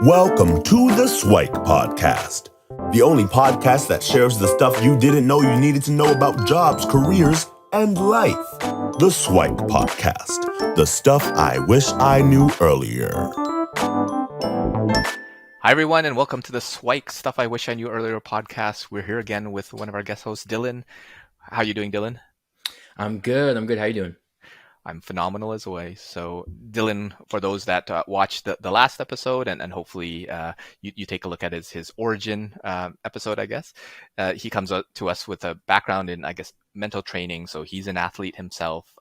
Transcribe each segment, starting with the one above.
Welcome to the SIWIKE Podcast, the only podcast that shares the stuff you didn't know you needed to know about jobs, careers, and life. The SIWIKE Podcast, the stuff I wish I knew earlier. Hi, everyone, and welcome to the SIWIKE Stuff I Wish I Knew Earlier podcast. We're here again with one of our guest hosts, Dylan. How are you doing, Dylan? I'm good. How you doing? I'm phenomenal as always. So, Dylan, for those that watched the last episode and hopefully you take a look at his origin episode, I guess, he comes to us with a background in, I guess, mental training. So he's an athlete himself,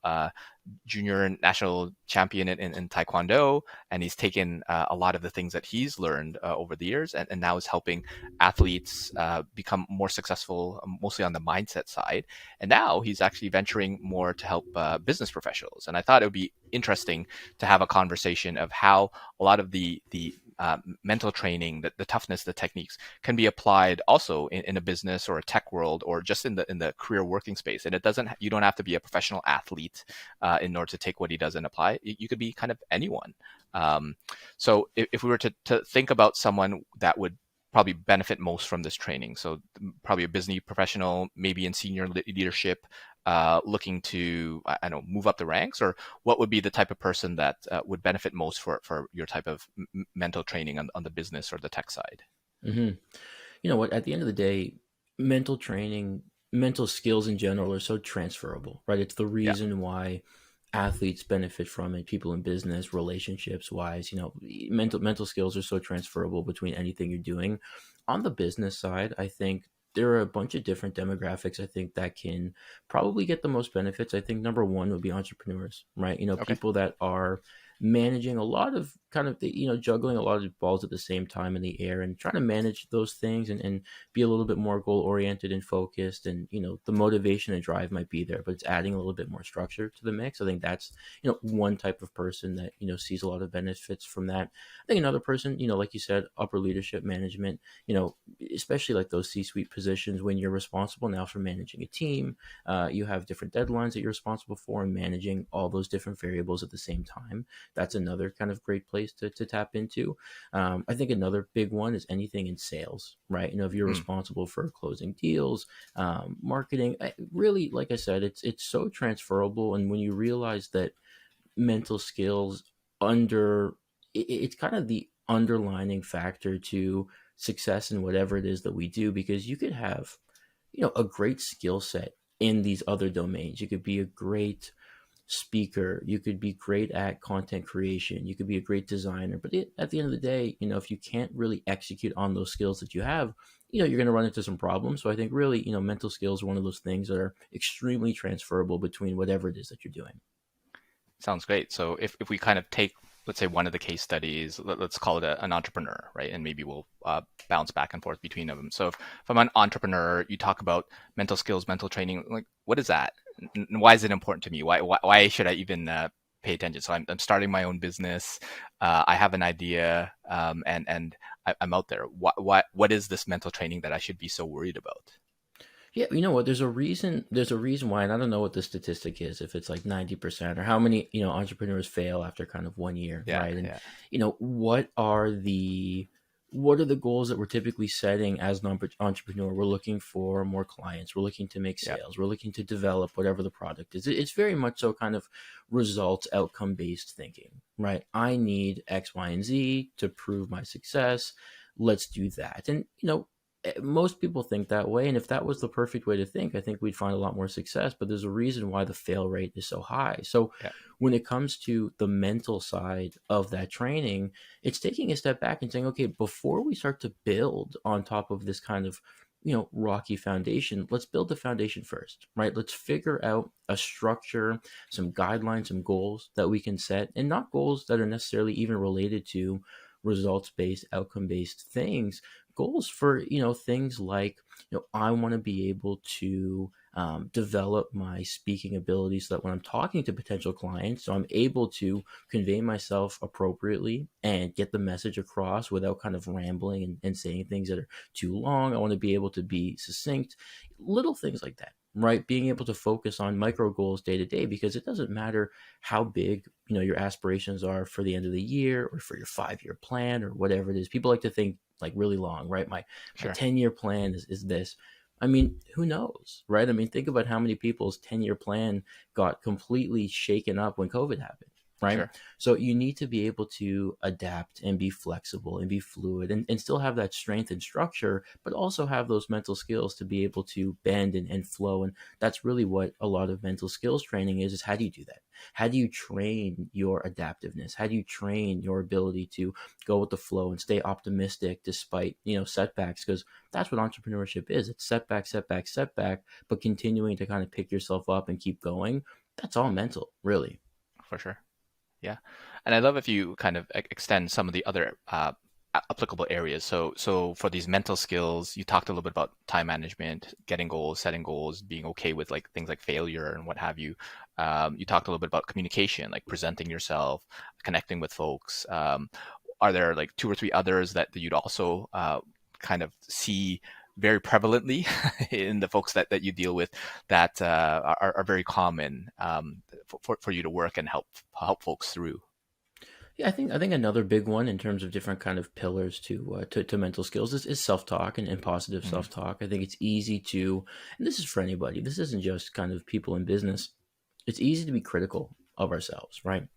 junior national champion in Taekwondo, and he's taken a lot of the things that he's learned over the years and now is helping athletes become more successful, mostly on the mindset side. And now he's actually venturing more to help business professionals. And I thought it would be interesting to have a conversation of how a lot of the mental training, the toughness, the techniques can be applied also in a business or a tech world or just in the career working space. And you don't have to be a professional athlete in order to take what he does and apply. You could be kind of anyone. So if we were to think about someone that would probably benefit most from this training, so probably a business professional, maybe in senior leadership, looking to, I don't know, move up the ranks, or what would be the type of person that would benefit most for your type of mental training on the business or the tech side? Mm-hmm. You know what? At the end of the day, mental training, mental skills in general are so transferable, right? It's the reason why athletes benefit from it, people in business, relationships wise, mental skills are so transferable between anything you're doing. On the business side, I think there are a bunch of different demographics, I think, that can probably get the most benefits. I think number one would be entrepreneurs, right? People that are managing a lot of juggling a lot of balls at the same time in the air and trying to manage those things and be a little bit more goal oriented and focused. And, the motivation and drive might be there, but it's adding a little bit more structure to the mix. I think that's, one type of person that, sees a lot of benefits from that. I think another person, like you said, upper leadership management, especially like those C-suite positions when you're responsible now for managing a team, you have different deadlines that you're responsible for and managing all those different variables at the same time. That's another kind of great place to tap into. I think another big one is anything in sales, right? If you're responsible for closing deals, marketing, really, like I said, it's so transferable. And when you realize that mental skills it's kind of the underlining factor to success in whatever it is that we do, because you could have, a great skill set in these other domains. You could be a great speaker, you could be great at content creation, you could be a great designer, but at the end of the day, if you can't really execute on those skills that you have, you're going to run into some problems. So I think really, mental skills are one of those things that are extremely transferable between whatever it is that you're doing. Sounds great. So if we kind of take, let's say, one of the case studies, let's call it an entrepreneur, right? And maybe we'll bounce back and forth between them. So if I'm an entrepreneur, you talk about mental skills, mental training, like what is that? And why is it important to me? Why should I even pay attention? So I'm starting my own business. I have an idea, and I'm out there. What is this mental training that I should be so worried about? Yeah, you know what? There's a reason why, and I don't know what the statistic is, if it's like 90% or how many, entrepreneurs fail after kind of 1 year, right? And, what are the goals that we're typically setting as an entrepreneur? We're looking for more clients. We're looking to make sales. We're looking to develop whatever the product is. It's very much so kind of results, outcome-based thinking, right? I need X, Y, and Z to prove my success. Let's do that. And, most people think that way. And if that was the perfect way to think, I think we'd find a lot more success. But there's a reason why the fail rate is so high. So when it comes to the mental side of that training, it's taking a step back and saying, okay, before we start to build on top of this kind of, rocky foundation, let's build the foundation first, right? Let's figure out a structure, some guidelines, some goals that we can set, and not goals that are necessarily even related to results-based, outcome-based things. Goals for, things like, I want to be able to develop my speaking abilities so that when I'm talking to potential clients, so I'm able to convey myself appropriately and get the message across without kind of rambling and saying things that are too long. I want to be able to be succinct, little things like that. right? Being able to focus on micro goals day to day, because it doesn't matter how big, your aspirations are for the end of the year or for your 5-year plan or whatever it is. People like to think like really long, right? My Sure. 10-year plan is this. I mean, who knows, right? I mean, think about how many people's 10-year plan got completely shaken up when COVID happened, right? Sure. So you need to be able to adapt and be flexible and be fluid and still have that strength and structure, but also have those mental skills to be able to bend and flow. And that's really what a lot of mental skills training is how do you do that? How do you train your adaptiveness? How do you train your ability to go with the flow and stay optimistic despite, setbacks? Because that's what entrepreneurship is. It's setback, setback, setback, but continuing to kind of pick yourself up and keep going. That's all mental, really. For sure. Yeah. And I love if you kind of extend some of the other applicable areas. So for these mental skills, you talked a little bit about time management, getting goals, setting goals, being okay with like things like failure and what have you. You talked a little bit about communication, like presenting yourself, connecting with folks. Are there like 2 or 3 others that you'd also kind of see very prevalently in the folks that you deal with that are very common for you to work and help folks through? Yeah, I think another big one in terms of different kind of pillars to mental skills is self-talk and positive Mhm. self-talk. I think it's easy to, and this is for anybody, this isn't just kind of people in business. It's easy to be critical of ourselves, right?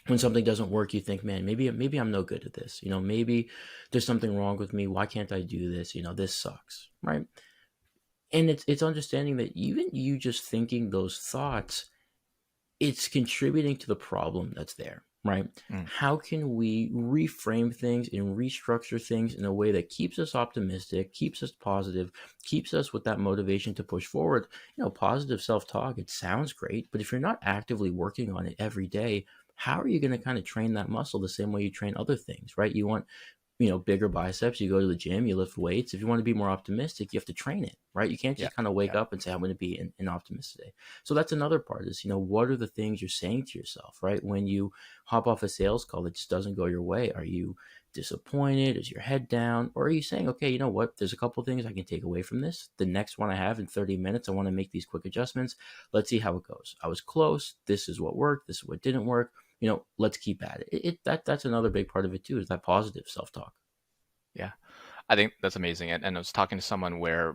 When something doesn't work, you think, man, maybe I'm no good at this. Maybe there's something wrong with me. Why can't I do this? This sucks, right? And it's understanding that even you just thinking those thoughts, it's contributing to the problem that's there, right? Mm. How can we reframe things and restructure things in a way that keeps us optimistic, keeps us positive, keeps us with that motivation to push forward? Positive self-talk, it sounds great, but if you're not actively working on it every day, how are you going to kind of train that muscle the same way you train other things, right? You want bigger biceps, you go to the gym, you lift weights. If you want to be more optimistic, you have to train it, right? You can't Yeah. just kind of wake Yeah. up and say, I'm going to be an optimist today. So that's another part is, what are the things you're saying to yourself, right? When you hop off a sales call that just doesn't go your way, are you disappointed? Is your head down? Or are you saying, okay, you know what? There's a couple of things I can take away from this. The next one I have in 30 minutes, I want to make these quick adjustments. Let's see how it goes. I was close. This is what worked. This is what didn't work. Let's keep at it. That's another big part of it too, is that positive self-talk. Yeah. I think that's amazing. And I was talking to someone where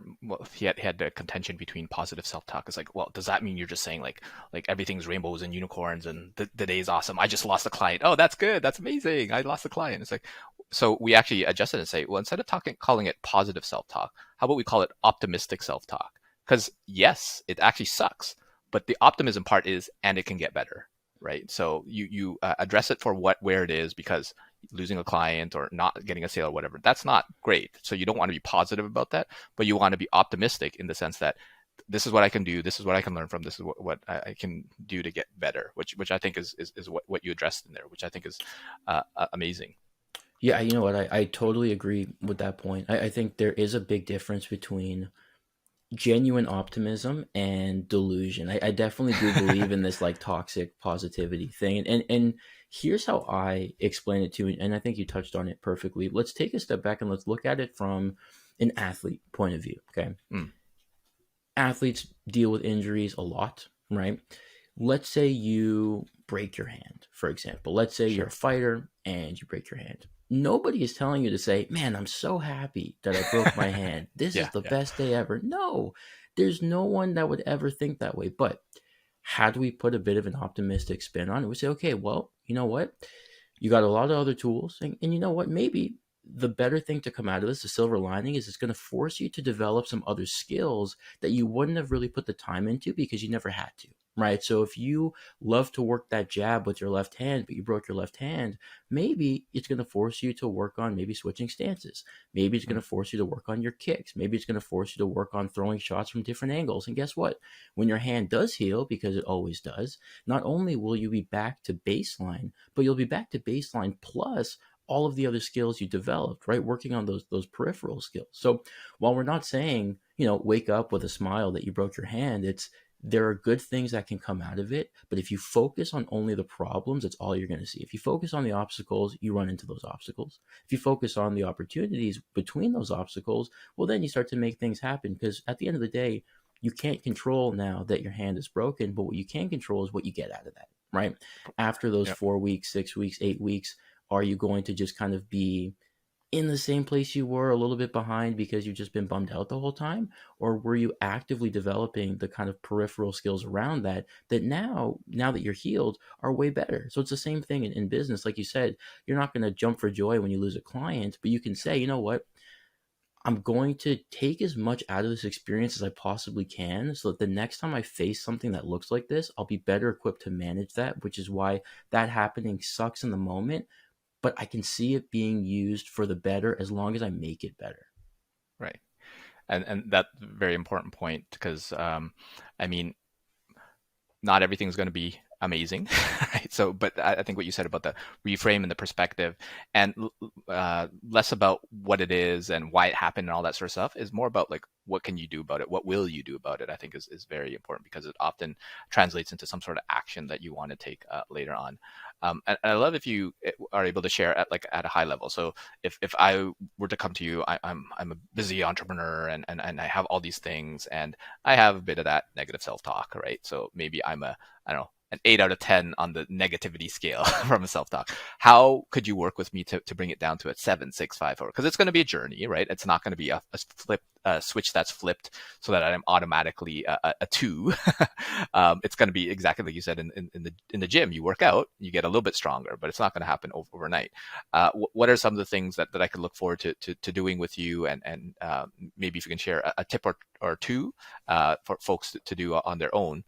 he had the contention between positive self-talk. It's like, well, does that mean you're just saying like everything's rainbows and unicorns and the day is awesome? I just lost a client. Oh, that's good. That's amazing. I lost a client. It's like, so we actually adjusted and say, well, instead of calling it positive self-talk, how about we call it optimistic self-talk? Because yes, it actually sucks, but the optimism part is, and it can get better, right? So you address it for where it is, because losing a client or not getting a sale or whatever, that's not great. So you don't want to be positive about that, but you want to be optimistic in the sense that this is what I can do, this is what I can learn from, this is what I can do to get better, which I think is what you addressed in there, which I think is amazing. Yeah, you know what? I totally agree with that point. I think there is a big difference between genuine optimism and delusion. I definitely do believe in this like toxic positivity thing. And here's how I explain it to you, and I think you touched on it perfectly. Let's take a step back and let's look at it from an athlete point of view. Okay. Athletes deal with injuries a lot, right? Let's say you break your hand, for example. Let's say you're a fighter and you break your hand. Nobody is telling you to say, man, I'm so happy that I broke my hand. This is the best day ever. No, there's no one that would ever think that way. But how do we put a bit of an optimistic spin on it? We say, okay, well, you know what? You got a lot of other tools. And you know what? Maybe the better thing to come out of this, the silver lining, is it's going to force you to develop some other skills that you wouldn't have really put the time into because you never had to, right? So if you love to work that jab with your left hand, but you broke your left hand, maybe it's going to force you to work on maybe switching stances. Maybe it's going to force you to work on your kicks. Maybe it's going to force you to work on throwing shots from different angles. And guess what? When your hand does heal, because it always does, not only will you be back to baseline, but you'll be back to baseline plus all of the other skills you developed, right? Working on those peripheral skills. So while we're not saying, wake up with a smile that you broke your hand, there are good things that can come out of it. But if you focus on only the problems, that's all you're going to see. If you focus on the obstacles, you run into those obstacles. If you focus on the opportunities between those obstacles, well, then you start to make things happen. Because at the end of the day, you can't control now that your hand is broken, but what you can control is what you get out of that, right? After those Yep. 4 weeks, 6 weeks, 8 weeks, are you going to just kind of be in the same place you were, a little bit behind because you've just been bummed out the whole time? Or were you actively developing the kind of peripheral skills around that now that you're healed, are way better? So it's the same thing in business. Like you said, you're not going to jump for joy when you lose a client, but you can say, you know what, I'm going to take as much out of this experience as I possibly can, so that the next time I face something that looks like this, I'll be better equipped to manage that, which is why that happening sucks in the moment, but I can see it being used for the better as long as I make it better. Right. And that's a very important point, because I mean, not everything's going to be amazing, right? So, but I think what you said about the reframe and the perspective, and less about what it is and why it happened and all that sort of stuff, is more about like, what can you do about it? What will you do about it? I think is very important, because it often translates into some sort of action that you want to take later on. And I love if you are able to share at a high level. So if I were to come to you, I'm a busy entrepreneur, and I have all these things, and I have a bit of that negative self-talk, right? So maybe I'm I don't know, an 8 out of 10 on the negativity scale from a self-talk. How could you work with me to bring it down to a 7, 6, 5, 4? Because it's going to be a journey, right? It's not going to be a switch that's flipped so that I'm automatically a 2. It's going to be exactly like you said in the gym. You work out, you get a little bit stronger, but it's not going to happen overnight. What are some of the things that I could look forward to doing with you, and maybe if you can share a tip or two for folks to do on their own,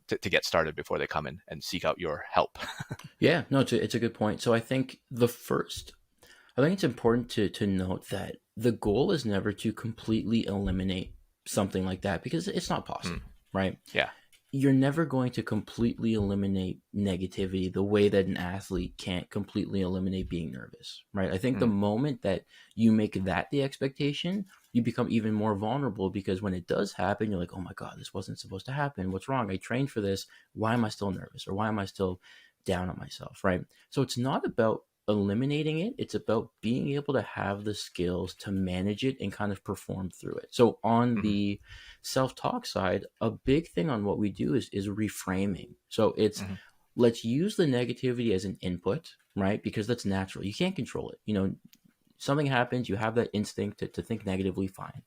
to get started before they come in and seek out your help. Yeah, no, it's a good point. So I think it's important to note that the goal is never to completely eliminate something like that, because it's not possible, right? Yeah. You're never going to completely eliminate negativity the way that an athlete can't completely eliminate being nervous, right? I think the moment that you make that the expectation, you become even more vulnerable, because when it does happen, you're like, oh my God, this wasn't supposed to happen. What's wrong? I trained for this. Why am I still nervous? Or why am I still down on myself, right? So it's not about eliminating it. It's about being able to have the skills to manage it and kind of perform through it. So on the self-talk side, a big thing on what we do is reframing. So it's let's use the negativity as an input, right? Because that's natural. You can't control it. You know, something happens, you have that instinct to think negatively, fine.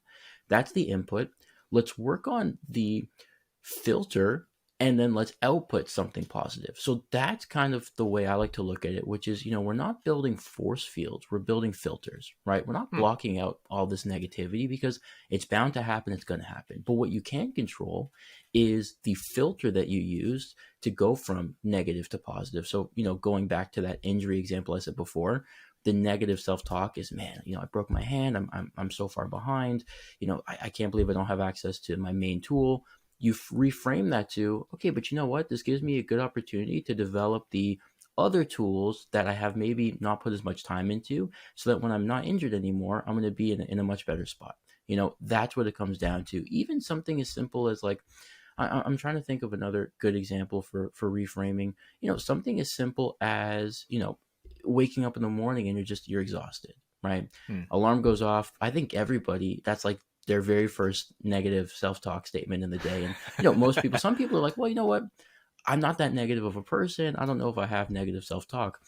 That's the input. Let's work on the filter, and then let's output something positive. So that's kind of the way I like to look at it, which is, we're not building force fields, we're building filters, right? We're not blocking out all this negativity, because it's bound to happen, it's going to happen. But what you can control is the filter that you use to go from negative to positive. So, going back to that injury example I said before, the negative self-talk is, man, I broke my hand, I'm so far behind, I can't believe I don't have access to my main tool. You reframe that to, okay, but you know what? This gives me a good opportunity to develop the other tools that I have maybe not put as much time into, so that when I'm not injured anymore, I'm going to be in a much better spot. That's what it comes down to. Even something as simple as like, I'm trying to think of another good example for reframing. Something as simple as, waking up in the morning and you're exhausted, right? Alarm goes off. I think everybody, that's like their very first negative self-talk statement in the day. And, most people, some people are like, well, you know what? I'm not that negative of a person. I don't know if I have negative self-talk.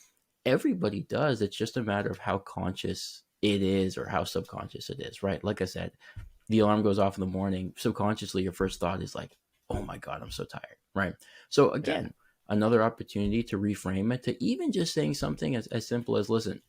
Everybody does. It's just a matter of how conscious it is or how subconscious it is, right? Like I said, the alarm goes off in the morning. Subconsciously, your first thought is like, oh my God, I'm so tired, right? So again, another opportunity to reframe it, to even just saying something as simple as, listen,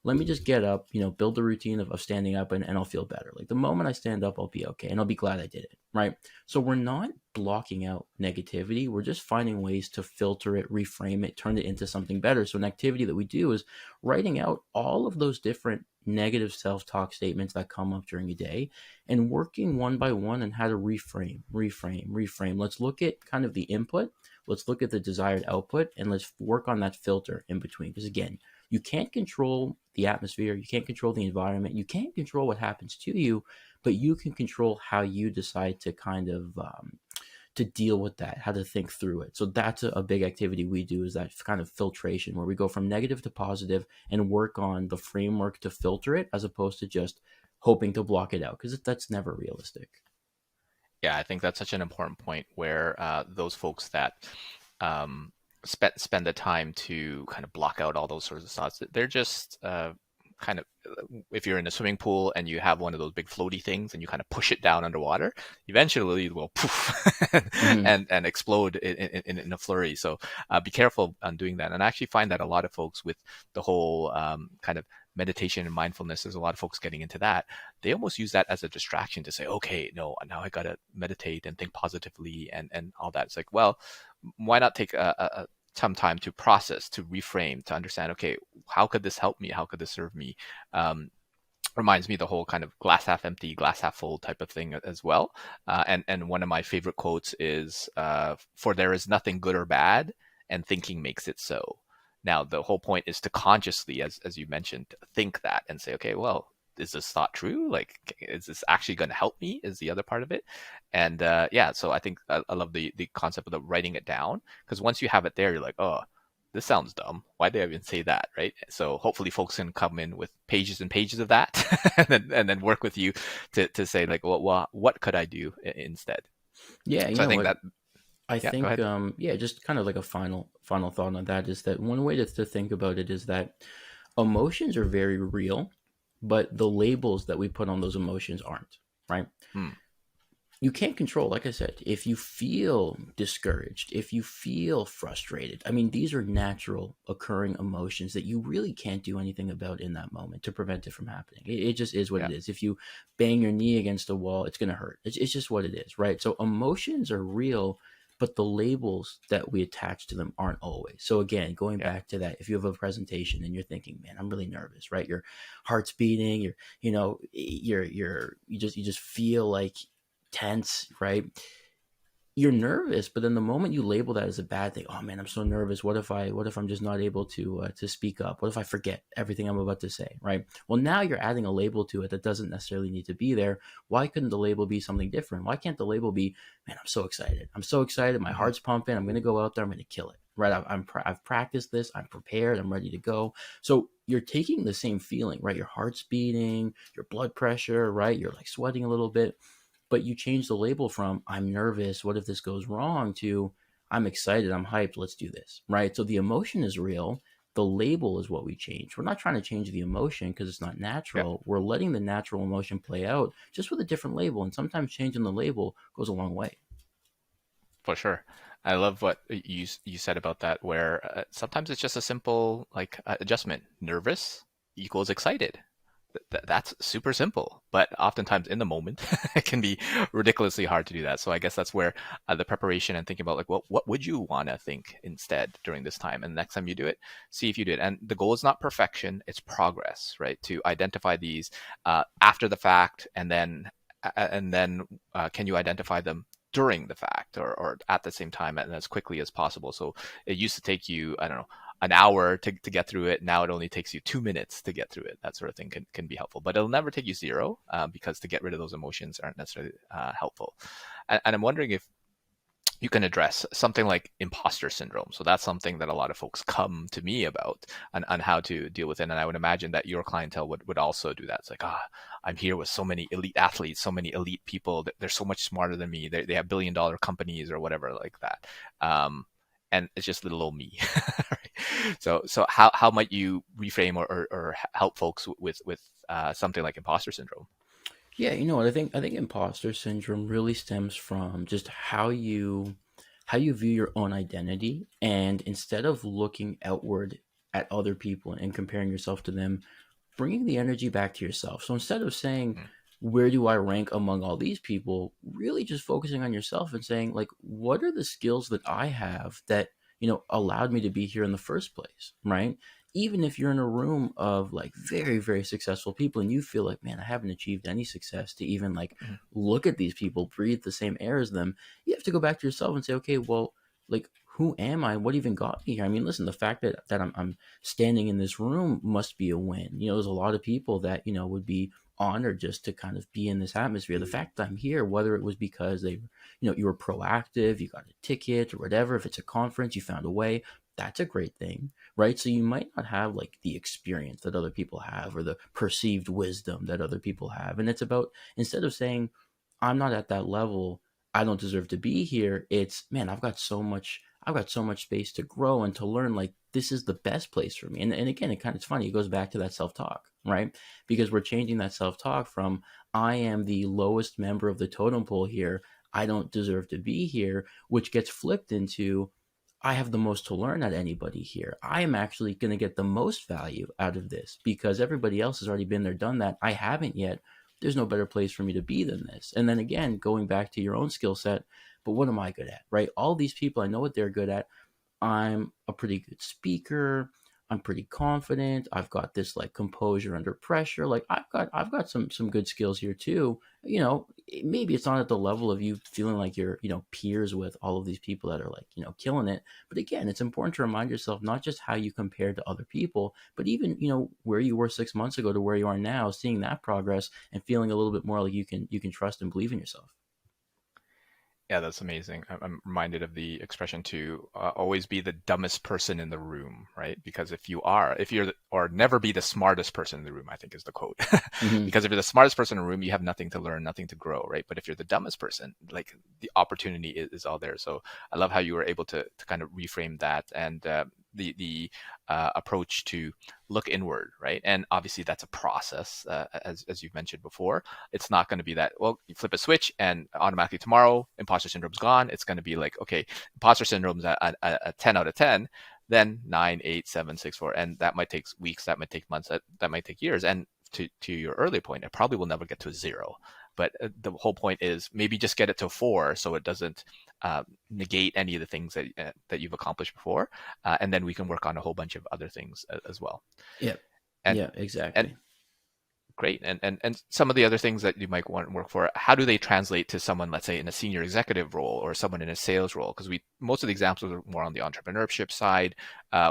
let me just get up, build the routine of standing up, and I'll feel better. Like the moment I stand up, I'll be okay, and I'll be glad I did it, right? So we're not blocking out negativity. We're just finding ways to filter it, reframe it, turn it into something better. So an activity that we do is writing out all of those different negative self-talk statements that come up during a day, and working one by one on how to reframe. Let's look at kind of the input. Let's look at the desired output, and let's work on that filter in between. Because again, you can't control the atmosphere. You can't control the environment. You can't control what happens to you, but you can control how you decide to kind of to deal with that, how to think through it. So that's a big activity we do, is that kind of filtration, where we go from negative to positive and work on the framework to filter it, as opposed to just hoping to block it out, because that's never realistic. Yeah, I think that's such an important point where those folks that um, spend the time to kind of block out all those sorts of thoughts, they're just kind of, if you're in a swimming pool and you have one of those big floaty things and you kind of push it down underwater, eventually it will poof Hmm. and explode in a flurry. So be careful on doing that. And I actually find that a lot of folks with the whole kind of meditation and mindfulness, there's a lot of folks getting into that. They almost use that as a distraction to say, okay, no, now I got to meditate and think positively and all that. It's like, well, why not take some time to process, to reframe, to understand, okay, how could this help me? How could this serve me? Um, Reminds me of the whole kind of glass half empty, glass half full type of thing as well. And one of my favorite quotes is, "For there is nothing good or bad, and thinking makes it so." Now, the whole point is to consciously, as you mentioned, think that and say, okay, well, is this thought true? Like, is this actually going to help me? Is the other part of it? And yeah, so I think I love the concept of the writing it down, because once you have it there, you're like, oh, this sounds dumb. Why did I even say that, right? So hopefully folks can come in with pages and pages of that and then work with you to say like, well, what could I do instead? Yeah, you So I know think what? that, I yeah, go think, ahead. yeah, just kind of like a final thought on that is that one way to think about it is that emotions are very real, but the labels that we put on those emotions aren't, right? Hmm. You can't control, like I said, if you feel discouraged, if you feel frustrated. I mean, these are natural occurring emotions that you really can't do anything about in that moment to prevent it from happening. It just is what Yeah. it is. If you bang your knee against a wall, it's going to hurt. It's just what it is, right? So emotions are real, but the labels that we attach to them aren't always. So again, going Yeah. back to that, if you have a presentation and you're thinking, man, I'm really nervous, right? Your heart's beating, you just feel like tense, right? You're nervous, but then the moment you label that as a bad thing, oh man, I'm so nervous. What if I'm just not able to speak up? What if I forget everything I'm about to say, right? Well, now you're adding a label to it that doesn't necessarily need to be there. Why couldn't the label be something different? Why can't the label be, man, I'm so excited. I'm so excited. My Hmm. heart's pumping. I'm going to go out there. I'm going to kill it, right? I've practiced this. I'm prepared. I'm ready to go. So you're taking the same feeling, right? Your heart's beating, your blood pressure, right? You're like sweating a little bit, but you change the label from I'm nervous, what if this goes wrong, to I'm excited, I'm hyped, let's do this, right? So the emotion is real. The label is what we change. We're not trying to change the emotion because it's not Yeah, natural. We're letting the natural emotion play out just with a different label. And sometimes changing the label goes a long way. for sure. I love what you said about that, where sometimes it's just a simple like adjustment. Nervous equals excited. That's super simple, but oftentimes in the moment, it can be ridiculously hard to do that. So I guess that's where the preparation and thinking about like, well, what would you want to think instead during this time? And next time you do it, see if you did. And the goal is not perfection; it's progress, right? To identify these after the fact, and then can you identify them during the fact or at the same time and as quickly as possible? So it used to take you, I don't know, an hour to get through it. Now it only takes you 2 minutes to get through it. That sort of thing can be helpful, but it'll never take you zero because to get rid of those emotions aren't necessarily helpful. And I'm wondering if you can address something like imposter syndrome. So that's something that a lot of folks come to me about on how to deal with it. And I would imagine that your clientele would also do that. It's like, I'm here with so many elite athletes, so many elite people. They're so much smarter than me. They have billion-dollar companies or whatever like that. And it's just little old me. Right? So how might you reframe or help folks with something like imposter syndrome? Yeah, you know what? I think imposter syndrome really stems from just how you view your own identity, and instead of looking outward at other people and comparing yourself to them, bringing the energy back to yourself. So instead of saying, Mm, where do I rank among all these people, really just focusing on yourself and saying, like, what are the skills that I have that, allowed me to be here in the first place, right? Even if you're in a room of like very, very successful people and you feel like, man, I haven't achieved any success to even like mm, look at these people, breathe the same air as them, you have to go back to yourself and say, okay, well, like, who am I? What even got me here? I mean, listen, the fact that I'm standing in this room must be a win. There's a lot of people that, would be honored just to kind of be in this atmosphere. The fact that I'm here, whether it was because you were proactive, you got a ticket or whatever, if it's a conference, you found a way, that's a great thing, right? So you might not have like the experience that other people have or the perceived wisdom that other people have. And it's about, instead of saying, I'm not at that level, I don't deserve to be here. It's, man, I've got so much space to grow and to learn. Like, this is the best place for me. And again, it's funny. It goes back to that self-talk, right? Because we're changing that self-talk from, I am the lowest member of the totem pole here, I don't deserve to be here, which gets flipped into, I have the most to learn at anybody here. I am actually going to get the most value out of this because everybody else has already been there, done that. I haven't yet. There's no better place for me to be than this. And then again, going back to your own skill set, but what am I good at, right? All these people, I know what they're good at. I'm a pretty good speaker. I'm pretty confident. I've got this like composure under pressure. Like I've got some good skills here too. You know, maybe it's not at the level of you feeling like you're, peers with all of these people that are like, killing it. But again, it's important to remind yourself not just how you compare to other people, but even, where you were 6 months ago to where you are now, seeing that progress and feeling a little bit more like you can trust and believe in yourself. Yeah, that's amazing. I'm reminded of the expression to always be the dumbest person in the room, right? Because if you're, or never be the smartest person in the room, I think is the quote. Mm-hmm. Because if you're the smartest person in the room, you have nothing to learn, nothing to grow, right? But if you're the dumbest person, like the opportunity is all there. So I love how you were able to kind of reframe that and the approach to look inward, right? And obviously that's a process, as you've mentioned before. It's not going to be that, well, you flip a switch and automatically tomorrow imposter syndrome's gone. It's going to be like, okay, imposter syndrome's a 10 out of 10, then 9, 8, 7, 6, 4, and that might take weeks, that might take months, that might take years. And to your earlier point, it probably will never get to a 0. But the whole point is maybe just get it to 4 so it doesn't negate any of the things that you've accomplished before. And then we can work on a whole bunch of other things as well. Yeah. Yeah, exactly. And great. And some of the other things that you might want to work for, how do they translate to someone, let's say, in a senior executive role or someone in a sales role? Because most of the examples are more on the entrepreneurship side.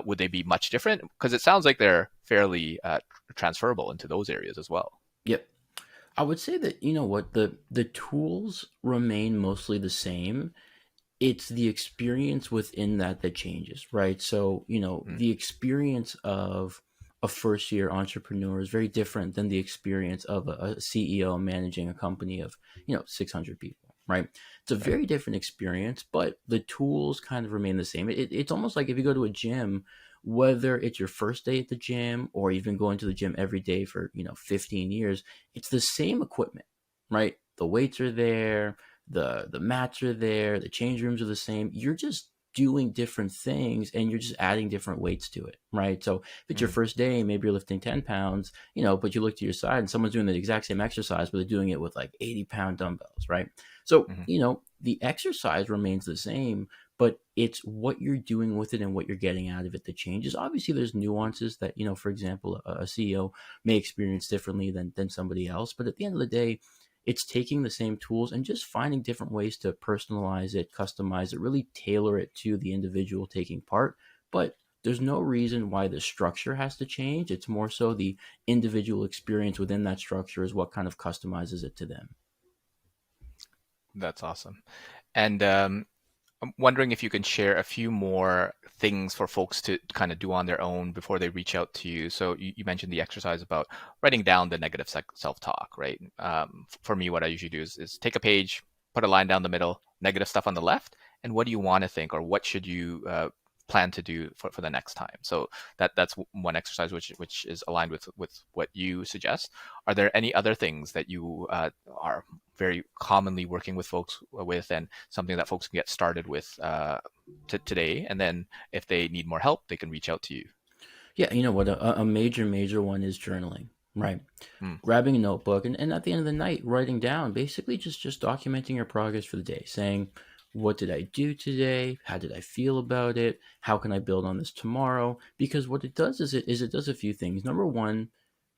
Would they be much different? Because it sounds like they're fairly transferable into those areas as well. Yep. I would say that, the tools remain mostly the same. It's the experience within that changes, right? So, the experience of a first year entrepreneur is very different than the experience of a CEO managing a company of, 600 people, right? It's a very different experience, but the tools kind of remain the same. It's almost like if you go to a gym, whether it's your first day at the gym or you've been going to the gym every day for, 15 years, it's the same equipment, right? The weights are there, the mats are there, the change rooms are the same. You're just doing different things and you're just adding different weights to it, right? So if it's your first day, maybe you're lifting 10 pounds, but you look to your side and someone's doing the exact same exercise, but they're doing it with like 80-pound dumbbells, right? So, the exercise remains the same, but it's what you're doing with it and what you're getting out of it that changes. Obviously, there's nuances that, for example, a CEO may experience differently than somebody else. But at the end of the day, it's taking the same tools and just finding different ways to personalize it, customize it, really tailor it to the individual taking part. But there's no reason why the structure has to change. It's more so the individual experience within that structure is what kind of customizes it to them. That's awesome. And I'm wondering if you can share a few more things for folks to kind of do on their own before they reach out to you. So you mentioned the exercise about writing down the negative self-talk, right? For me, what I usually do is take a page, put a line down the middle, negative stuff on the left, and what do you want to think, or what should you plan to do for the next time? So that's one exercise which is aligned with what you suggest. Are there any other things that you are very commonly working with folks with, and something that folks can get started with today? And then if they need more help, they can reach out to you. Yeah, you know what? A major one is journaling, right? Grabbing a notebook and at the end of the night, writing down, basically just documenting your progress for the day, saying, what did I do today? How did I feel about it? How can I build on this tomorrow? Because what it does is it does a few things. Number one,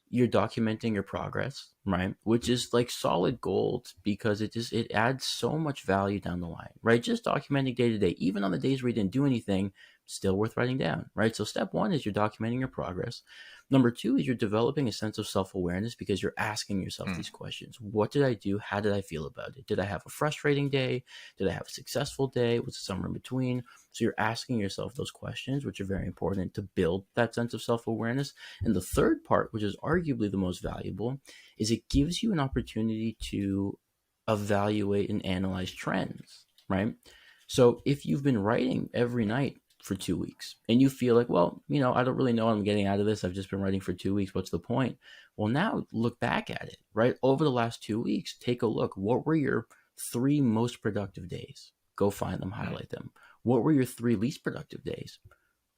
you're documenting your progress, right? Which is like solid gold because it adds so much value down the line, right? Just documenting day to day, even on the days where you didn't do anything, still worth writing down, right? So step one is you're documenting your progress. Number two is you're developing a sense of self-awareness because you're asking yourself these questions. What did I do? How did I feel about it? Did I have a frustrating day? Did I have a successful day? Was it somewhere in between? So you're asking yourself those questions, which are very important to build that sense of self-awareness. And the third part, which is arguably the most valuable, is it gives you an opportunity to evaluate and analyze trends, right? So if you've been writing every night for 2 weeks and you feel like, well, I don't really know what I'm getting out of this. I've just been writing for 2 weeks. What's the point? Well, now look back at it, right? Over the last 2 weeks, take a look. What were your 3 most productive days? Go find them, highlight them. What were your 3 least productive days?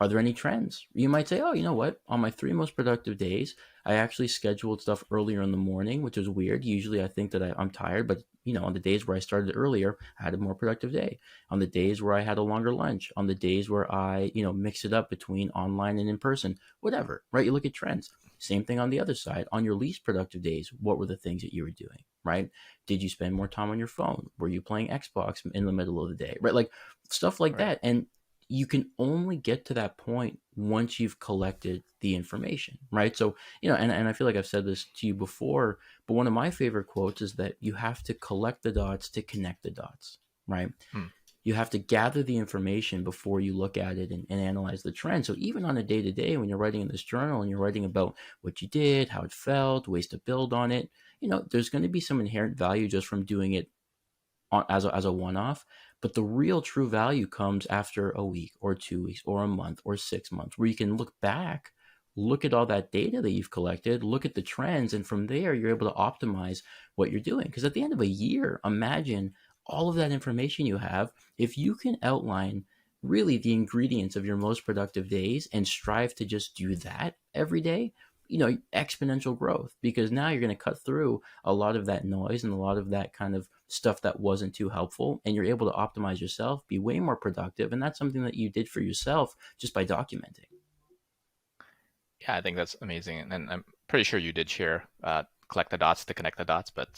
Are there any trends? You might say, oh, you know what? On my 3 most productive days, I actually scheduled stuff earlier in the morning, which is weird. Usually I think that I'm tired, but on the days where I started earlier, I had a more productive day. On the days where I had a longer lunch, on the days where I, mix it up between online and in person, whatever, right? You look at trends. Same thing on the other side. On your least productive days, what were the things that you were doing, right? Did you spend more time on your phone? Were you playing Xbox in the middle of the day, right? Like stuff like that. And you can only get to that point once you've collected the information, right? So, and I feel like I've said this to you before, but one of my favorite quotes is that you have to collect the dots to connect the dots, right? You have to gather the information before you look at it and analyze the trend. So even on a day-to-day, when you're writing in this journal and you're writing about what you did, how it felt, ways to build on it, there's going to be some inherent value just from doing it as a one-off. But the real true value comes after a week or 2 weeks or a month or 6 months, where you can look back, look at all that data that you've collected, look at the trends, and from there you're able to optimize what you're doing. Because at the end of a year, imagine all of that information you have. If you can outline really the ingredients of your most productive days and strive to just do that every day, exponential growth, because now you're going to cut through a lot of that noise and a lot of that kind of stuff that wasn't too helpful, and you're able to optimize yourself, be way more productive. And that's something that you did for yourself just by documenting. Yeah, I think that's amazing. And I'm pretty sure you did share collect the dots to connect the dots, but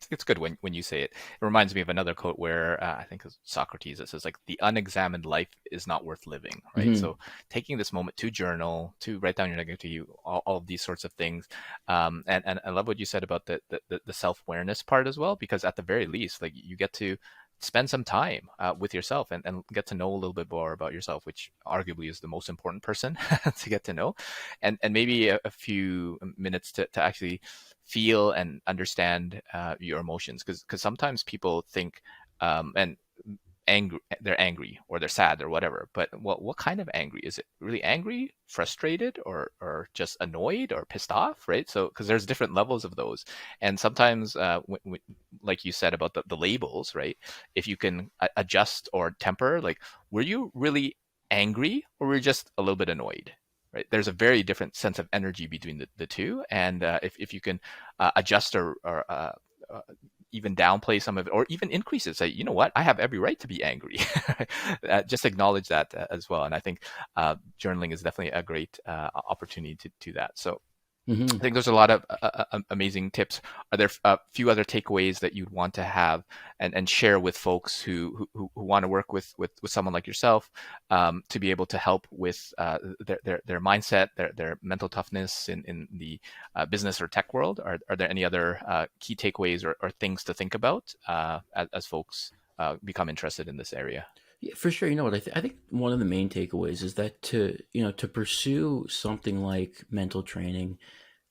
it's good when you say it. It reminds me of another quote where I think it's Socrates that says, like, the unexamined life is not worth living, right? So taking this moment to journal, to write down your negativity, all of these sorts of things. And I love what you said about the self-awareness part as well, because at the very least, like, you get to spend some time with yourself and get to know a little bit more about yourself, which arguably is the most important person to get to know, and maybe a few minutes to actually feel and understand your emotions, because sometimes people think they're angry or they're sad or whatever, but what kind of angry? Is it really angry, frustrated, or just annoyed or pissed off, right? So because there's different levels of those, and sometimes like you said about the labels, right? If you can adjust or temper, like, were you really angry or were you just a little bit annoyed? Right? There's a very different sense of energy between the two, and if you can adjust or even downplay some of it, or even increase it, say, you know what, I have every right to be angry. Just acknowledge that as well. And I think journaling is definitely a great opportunity to do that. So I think there's a lot of amazing tips. Are there a few other takeaways that you'd want to have and share with folks who want to work with someone like yourself to be able to help with their mindset, their mental toughness in the business or tech world? Are there any other key takeaways or things to think about as folks become interested in this area? Yeah, for sure. You know what? I think one of the main takeaways is that to pursue something like mental training,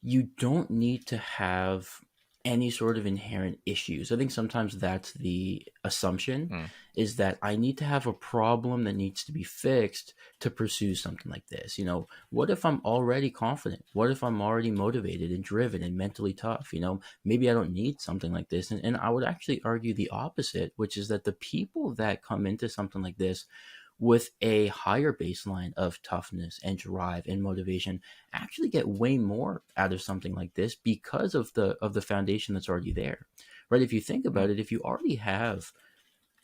you don't need to have any sort of inherent issues. I think sometimes that's the assumption, is that I need to have a problem that needs to be fixed to pursue something like this. What if I'm already confident? What if I'm already motivated and driven and mentally tough? Maybe I don't need something like this. And I would actually argue the opposite, which is that the people that come into something like this with a higher baseline of toughness and drive and motivation actually get way more out of something like this because of the foundation that's already there, right? If you think about it, if you already have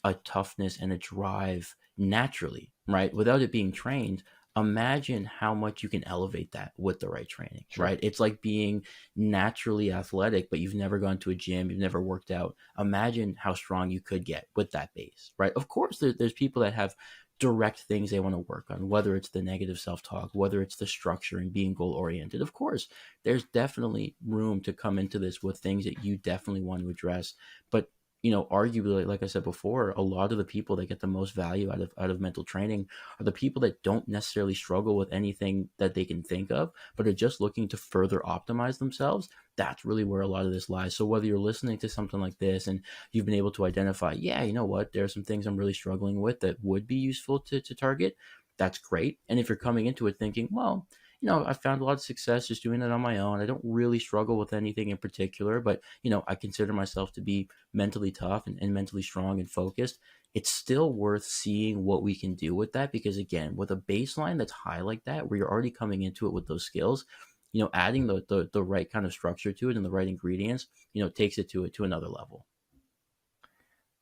a toughness and a drive naturally, right, without it being trained, imagine how much you can elevate that with the right training, right? It's like being naturally athletic, but you've never gone to a gym, you've never worked out. Imagine how strong you could get with that base, right? Of course, there's people that have direct things they want to work on, whether it's the negative self-talk, whether it's the structure and being goal-oriented. Of course, there's definitely room to come into this with things that you definitely want to address. But arguably, like I said before, a lot of the people that get the most value out of mental training are the people that don't necessarily struggle with anything that they can think of, but are just looking to further optimize themselves. That's really where a lot of this lies. So whether you're listening to something like this and you've been able to identify, yeah, you know what, there are some things I'm really struggling with that would be useful to target, that's great. And if you're coming into it thinking, well, I found a lot of success just doing it on my own. I don't really struggle with anything in particular, but, I consider myself to be mentally tough and mentally strong and focused. It's still worth seeing what we can do with that, because again, with a baseline that's high like that, where you're already coming into it with those skills, adding the right kind of structure to it and the right ingredients, takes it to another level.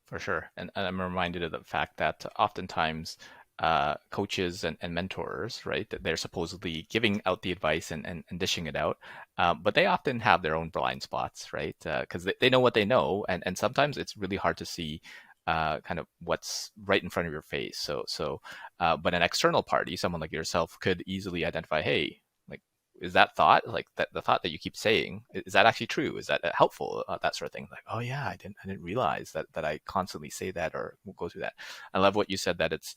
For sure. And I'm reminded of the fact that oftentimes coaches and mentors, right, that they're supposedly giving out the advice and dishing it out, but they often have their own blind spots, right? Because they know what they know, and sometimes it's really hard to see kind of what's right in front of your face. But an external party, someone like yourself, could easily identify, hey, like, is that thought, like that the thought that you keep saying, is that actually true? Is that helpful? That sort of thing. Like, oh yeah, I didn't realize that I constantly say that or go through that. I love what you said, that it's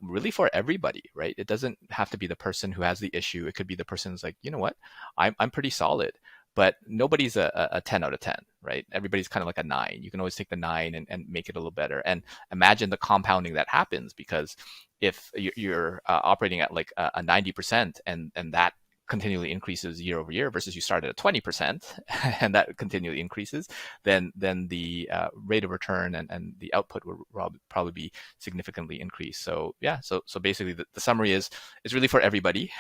really for everybody, right? It doesn't have to be the person who has the issue. It could be the person who's like, you know what, I'm pretty solid, but nobody's a 10 out of 10, right? Everybody's kind of like a 9. You can always take the 9 and make it a little better. And imagine the compounding that happens, because if you're operating at like a 90% and that continually increases year over year, versus you started at 20% and that continually increases, then the rate of return and the output will probably be significantly increased. So yeah, so basically the summary is it's really for everybody,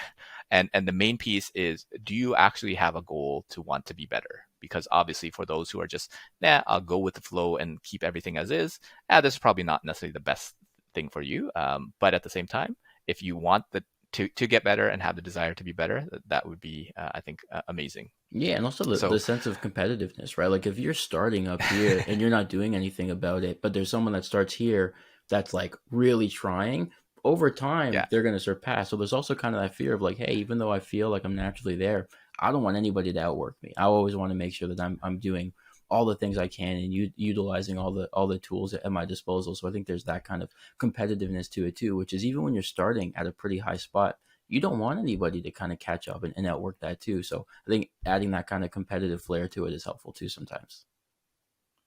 and the main piece is, do you actually have a goal to want to be better? Because obviously for those who are just, I'll go with the flow and keep everything as is, this is probably not necessarily the best thing for you. But at the same time, if you want to get better and have the desire to be better, that would be, I think, amazing. Yeah, and also the sense of competitiveness, right? Like if you're starting up here and you're not doing anything about it, but there's someone that starts here that's like really trying, over time, they're going to surpass. So there's also kind of that fear of like, hey, even though I feel like I'm naturally there, I don't want anybody to outwork me. I always want to make sure that I'm doing all the things I can and utilizing all the tools at my disposal. So I think there's that kind of competitiveness to it too, which is even when you're starting at a pretty high spot, you don't want anybody to kind of catch up and outwork that too. So I think adding that kind of competitive flair to it is helpful too sometimes.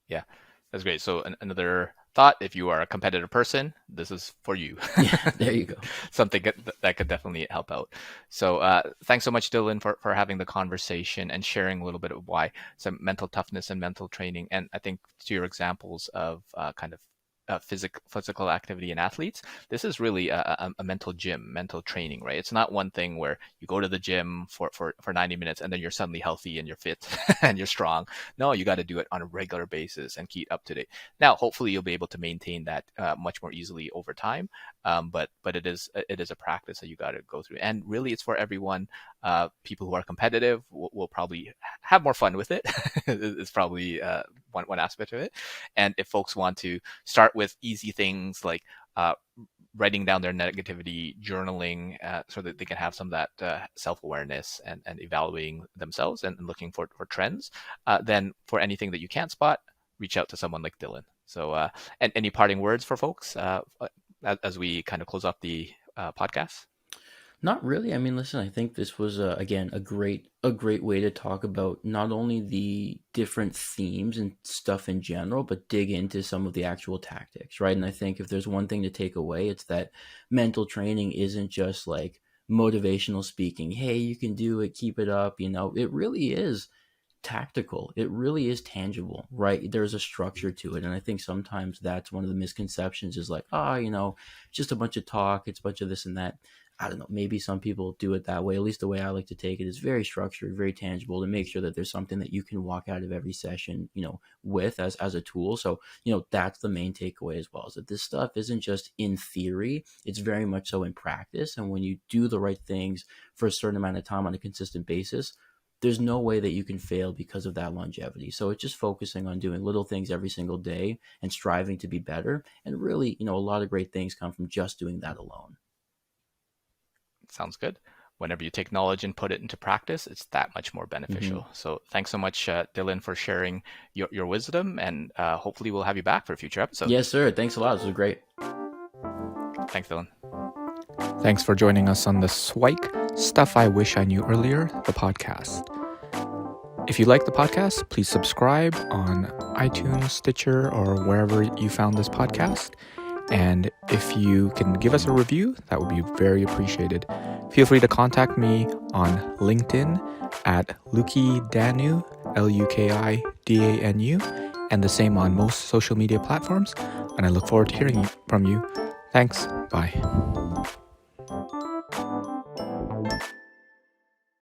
Yeah, that's great. So another thought, if you are a competitive person, this is for you. Yeah, there you go. Something that could definitely help out. So thanks so much, Dylan, for having the conversation and sharing a little bit of why some mental toughness and mental training. And I think to your examples of kind of physical activity in athletes, this is really a mental gym, mental training, right? It's not one thing where you go to the gym for 90 minutes and then you're suddenly healthy and you're fit and you're strong. No, you got to do it on a regular basis and keep up to date. Now, hopefully you'll be able to maintain that much more easily over time. But it is a practice that you got to go through. And really it's for everyone. People who are competitive will probably have more fun with it. It's probably one aspect of it. And if folks want to start with easy things like writing down their negativity, journaling, so that they can have some of that self-awareness and evaluating themselves and looking for trends, then for anything that you can't spot, reach out to someone like Dylan. So, and any parting words for folks as we kind of close off the podcast? Not really. I mean, listen, I think this was again a great way to talk about not only the different themes and stuff in general, but dig into some of the actual tactics, right? And I think if there's one thing to take away, it's that mental training isn't just like motivational speaking. Hey, you can do it, keep it up. It really is tactical. It really is tangible, right? There's a structure to it. And I think sometimes that's one of the misconceptions is like, just a bunch of talk. It's a bunch of this and that. I don't know, maybe some people do it that way. At least the way I like to take it is very structured, very tangible, to make sure that there's something that you can walk out of every session, with as a tool. So, that's the main takeaway as well, is that this stuff isn't just in theory, it's very much so in practice. And when you do the right things for a certain amount of time on a consistent basis, there's no way that you can fail because of that longevity. So it's just focusing on doing little things every single day and striving to be better. And really, a lot of great things come from just doing that alone. Sounds good. whenever you take knowledge and put it into practice, it's that much more beneficial. So thanks so much, Dylan, for sharing your wisdom, and hopefully we'll have you back for a future episode. Yes, sir. Thanks a lot. This was great. Thanks, Dylan. Thanks for joining us on the SIWIKE Stuff I Wish I Knew Earlier, the podcast. If you like the podcast, please subscribe on iTunes, Stitcher, or wherever you found this podcast. And if you can give us a review, that would be very appreciated. Feel free to contact me on LinkedIn at Luki Danu, LUKIDANU, and the same on most social media platforms. And I look forward to hearing from you. Thanks. Bye.